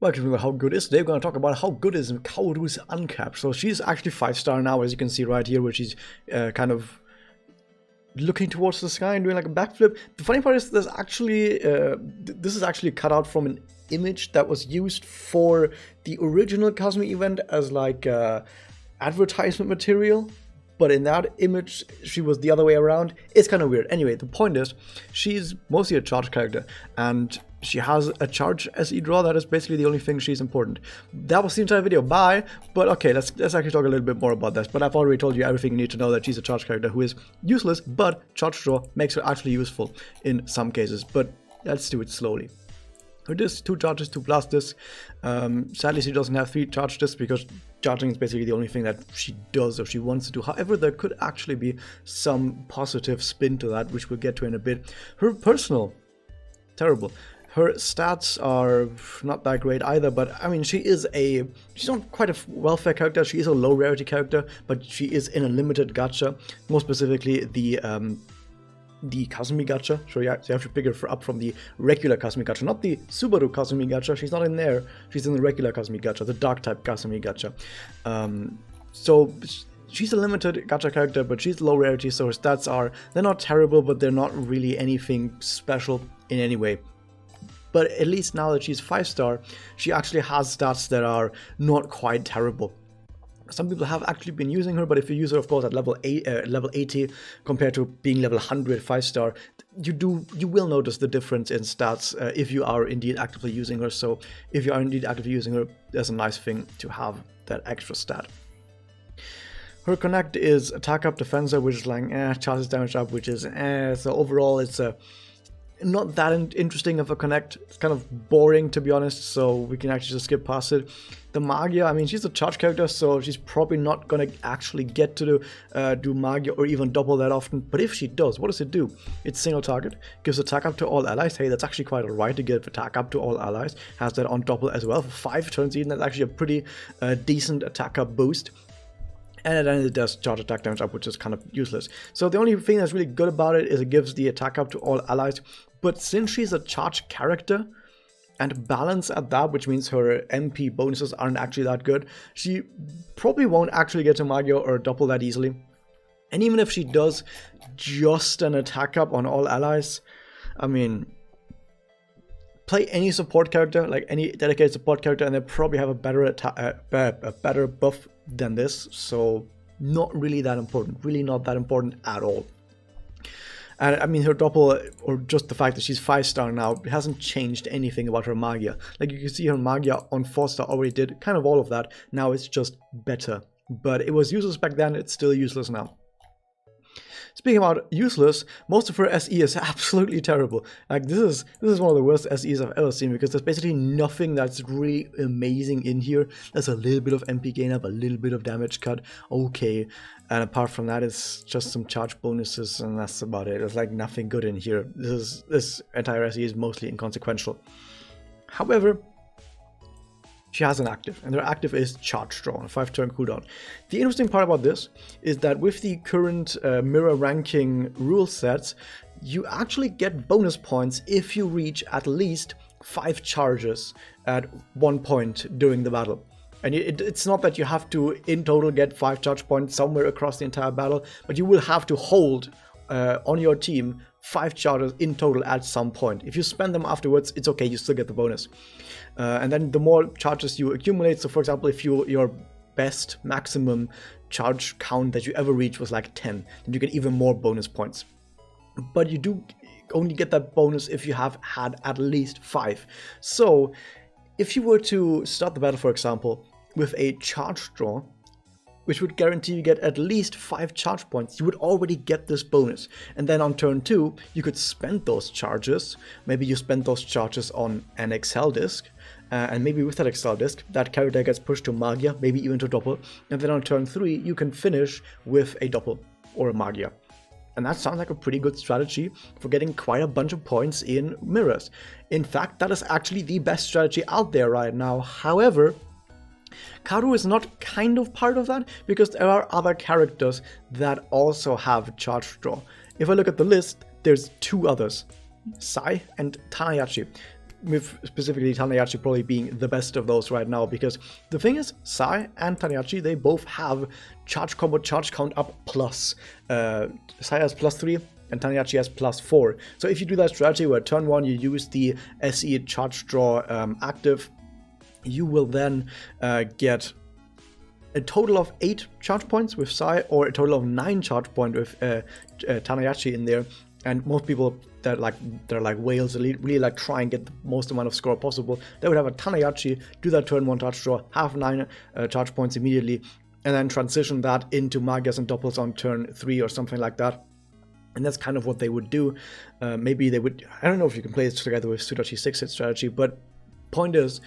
Well, talking about how good is, they're going to talk about how good is Kaoru's Uncap. So she's actually 5-star now, as you can see right here, where she's kind of looking towards the sky and doing like a backflip. The funny part is there's actually, this is actually cut out from an image that was used for the original Kazumi event as like advertisement material. But in that image, she was the other way around. It's kind of weird. Anyway, the point is, she's mostly a charge character, and she has a charge SE draw. That is basically the only thing she's important. That was the entire video. Bye. But okay, let's actually talk a little bit more about this. But I've already told you everything you need to know, that she's a charge character who is useless, but charge draw makes her actually useful in some cases. But let's do it slowly. Her disc, 2 charges, 2 blast discs. Sadly, she doesn't have 3 charge discs because charging is basically the only thing that she does or she wants to do. However, there could actually be some positive spin to that, which we'll get to in a bit. Her personal, terrible. Her stats are not that great either, but I mean, she's not quite a welfare character. She is a low rarity character, but she is in a limited gacha, more specifically the Kazumi gacha. So you have to pick her up from the regular Kazumi gacha, not the Subaru Kazumi gacha. She's not in there. She's in the regular Kazumi gacha, the dark type Kazumi gacha. So she's a limited gacha character, but she's low rarity, so her stats they're not terrible, but they're not really anything special in any way. But at least now that she's 5-star, she actually has stats that are not quite terrible. Some people have actually been using her, but if you use her, of course, at level 80 compared to being level 100 5-star, you will notice the difference in stats if you are indeed actively using her. So if you are indeed actively using her, there's a nice thing to have that extra stat. Her connect is attack up, defense up, which is like charges damage up, which is so overall it's not that interesting of a connect. It's kind of boring, to be honest, so we can actually just skip past it. The Magia, I mean, she's a charge character, so she's probably not gonna actually get to do Magia or even double that often. But if she does, what does it do? It's single target, gives attack up to all allies. Hey, that's actually quite alright to give attack up to all allies. Has that on double as well for 5 turns even. That's actually a pretty decent attack up boost. And then it does charge attack damage up, which is kind of useless. So the only thing that's really good about it is it gives the attack up to all allies. But since she's a charge character and balance at that, which means her MP bonuses aren't actually that good, she probably won't actually get to Magia or double that easily. And even if she does just an attack up on all allies, I mean, play any support character, like any dedicated support character, and they probably have a better buff than this. So not really that important, really not that important at all. And I mean, her double, or just the fact that she's 5-star now, it hasn't changed anything about her Magia. Like you can see her Magia on 4-star already did kind of all of that. Now it's just better. But it was useless back then, it's still useless now. Speaking about useless, most of her SE is absolutely terrible. Like this is one of the worst SEs I've ever seen, because there's basically nothing that's really amazing in here. There's a little bit of MP gain up, a little bit of damage cut, okay. And apart from that, it's just some charge bonuses, and that's about it. There's like nothing good in here. This entire SE is mostly inconsequential. However, she has an active, and her active is charge draw, a 5-turn cooldown. The interesting part about this is that with the current mirror ranking rule sets, you actually get bonus points if you reach at least 5 charges at one point during the battle. And it's not that you have to in total get 5 charge points somewhere across the entire battle, but you will have to hold on your team 5 charges in total at some point. If you spend them afterwards, it's okay, you still get the bonus. And then the more charges you accumulate, so for example, if your best maximum charge count that you ever reach was like 10, then you get even more bonus points. But you do only get that bonus if you have had at least 5. So if you were to start the battle, for example, with a charge draw, which would guarantee you get at least 5 charge points, you would already get this bonus. And then on turn 2, you could spend those charges. Maybe you spend those charges on an Excel disc, and maybe with that Excel disc, that character gets pushed to Magia, maybe even to double. And then on turn 3, you can finish with a double or a Magia. And that sounds like a pretty good strategy for getting quite a bunch of points in mirrors. In fact, that is actually the best strategy out there right now. However, Kaoru is not kind of part of that, because there are other characters that also have charge draw. If I look at the list, there's 2 others, Sai and Tanayachi. with specifically Tanayachi probably being the best of those right now, because the thing is, Sai and Tanayachi, they both have charge combo charge count up plus. Sai has +3 and Tanayachi has +4. So if you do that strategy where turn 1 you use the SE charge draw active, you will then get a total of 8 charge points with Sai, or a total of 9 charge points with Tanayachi in there. And most people that they're like whales, really like try and get the most amount of score possible, they would have a Tanayachi, do that turn 1 charge draw, have 9 charge points immediately, and then transition that into Magias and Doppels on turn 3 or something like that. And that's kind of what they would do. Maybe they would, I don't know if you can play this together with Sudachi 6-hit strategy, but point is,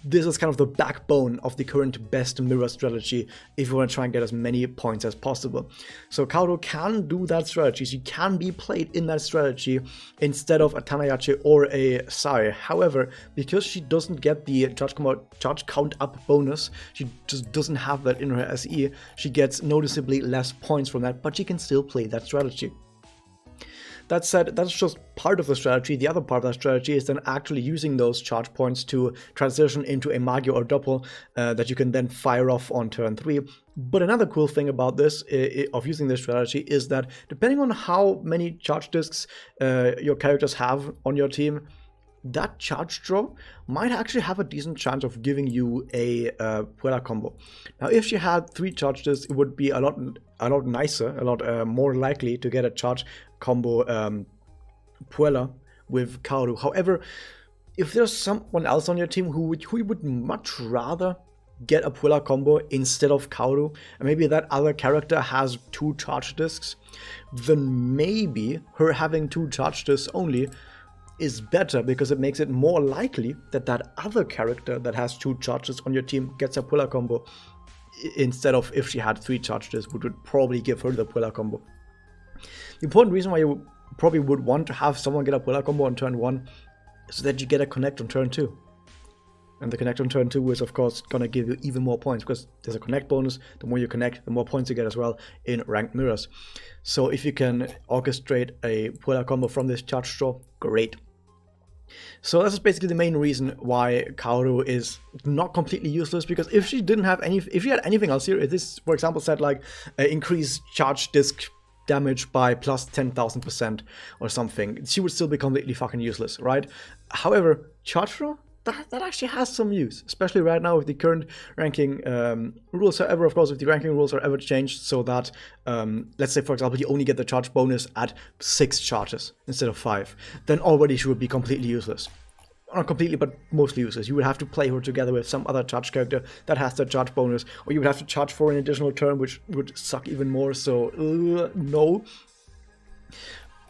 this is kind of the backbone of the current best mirror strategy if you want to try and get as many points as possible. So Kaoru can do that strategy. She can be played in that strategy instead of a Tanayachi or a Sai. However, because she doesn't get the charge count up bonus, she just doesn't have that in her SE, she gets noticeably less points from that, but she can still play that strategy. That said, that's just part of the strategy. The other part of that strategy is then actually using those charge points to transition into a Magio or Doppel that you can then fire off on turn 3. But another cool thing about this, of using this strategy, is that depending on how many charge discs your characters have on your team, that charge draw might actually have a decent chance of giving you a Puella combo. Now, if she had 3 charge discs, it would be a lot nicer, a lot more likely to get a charge combo Puella with Kaoru. However, if there's someone else on your team who would much rather get a Puella combo instead of Kaoru, and maybe that other character has 2 charge discs, then maybe her having 2 charge discs only is better, because it makes it more likely that that other character that has 2 charges on your team gets a Puella combo, instead of if she had 3 charges, which would probably give her the Puella combo. The important reason why you probably would want to have someone get a Puella combo on turn 1 is so that you get a connect on turn 2. And the connect on turn 2 is of course gonna give you even more points, because there's a connect bonus. The more you connect, the more points you get as well in ranked mirrors. So if you can orchestrate a Puella combo from this charge draw, great. So that's basically the main reason why Kaoru is not completely useless, because if she didn't have if she had anything else here, if this, for example, said like increase charge disc damage by plus 10,000% or something, she would still be completely fucking useless, right? However, charge draw, that actually has some use, especially right now with the current ranking rules. However, of course, if the ranking rules are ever changed so that, let's say, for example, you only get the charge bonus at 6 charges instead of 5, then already she would be completely useless. Not completely, but mostly useless. You would have to play her together with some other charge character that has the charge bonus, or you would have to charge for an additional turn, which would suck even more, so no.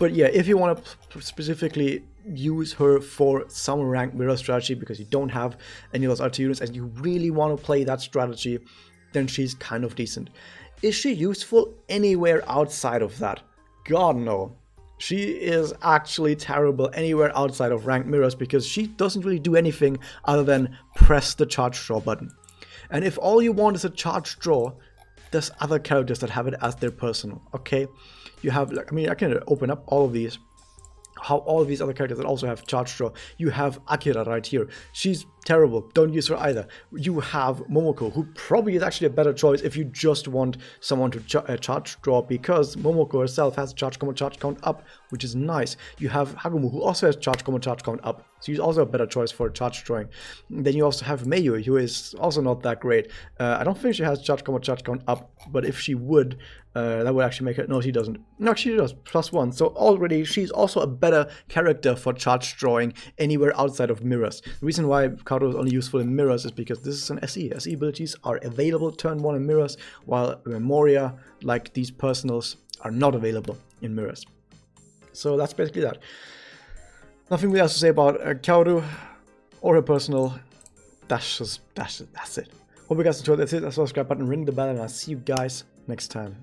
But yeah, if you want to specifically use her for some ranked mirror strategy because you don't have any of those RT units and you really want to play that strategy, then she's kind of decent. Is she useful anywhere outside of that? God, no. She is actually terrible anywhere outside of ranked mirrors, because she doesn't really do anything other than press the charge draw button. And if all you want is a charge draw, there's other characters that have it as their personal, okay? You have, like, I mean, I can open up all of these. How all of these other characters that also have charge draw. You have Akira right here. She's terrible. Don't use her either. You have Momoko, who probably is actually a better choice if you just want someone to charge draw, because Momoko herself has charge count up, which is nice. You have Hagumu, who also has charge count up. So she's also a better choice for charge drawing. Then you also have Meiyu, who is also not that great. I don't think she has charge count up, but if she would, that would actually make her... No, she doesn't. No, she does. +1. So already she's also a better character for charge drawing anywhere outside of mirrors. The reason why Kaoru is only useful in mirrors is because this is an SE. SE abilities are available turn 1 in mirrors, while Memoria, like these personals, are not available in mirrors. So that's basically that. Nothing really else to say about Kaoru or her personal. That's it. Hope you guys enjoyed. That's it. Subscribe button, ring the bell, and I'll see you guys next time.